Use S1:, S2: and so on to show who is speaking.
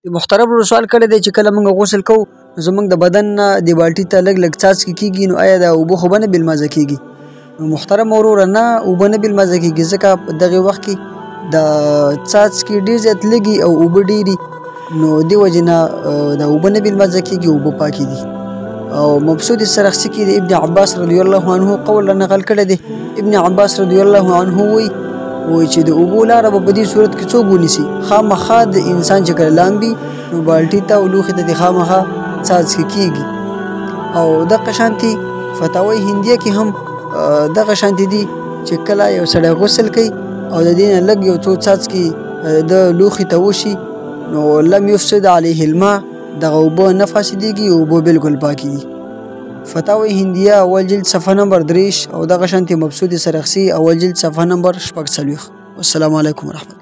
S1: محترم ورو سوال کړی دی چې کله موږ غسل کوو نو زموږ د بدن نه دې بالټي ته لږ لږ څاڅکي کېږي نو آیا د اوبو خو به نه بېلمازه کېږي؟ نو محترم وروره نه اوبه نه بېلمازه کېږي ځکه په دغې وخت کې د څاڅکي ډېر زیات لږي او اوبه ډېري نو دې وجې نه د اوبه نه بېلمازه کېږي اوبه پاکې دي. او مبسوط سرخسي کې د ابن عباس رضی الله عنه قول نقل کړی دی. ابن عباس رضی الله عنه وایي چې د اوبو لاره به په دې صورت کې څوک ونیسي خامخا د انسان چې کله لامبي نو بالټي ته او لوښي ته د خامخا څاڅکي کېږي. او دغه شانتې فتاوی هندیه کې هم دغه شانتې دي چې کله یو سړی غسل کوي او د دې نه لږ یو څو څاڅکي د لوښي ته وشي نو لم یفسد علیه الماء دغه اوبه نه فاسدېږي اوبه بالکل پاکې دي. فتاوی هندیه اول جلد صفحه نمبر 3 او دغه شانتې مبسوط سرخسي اول جلد صفحه نمبر 46. والسلام علیکم ورحمت الله.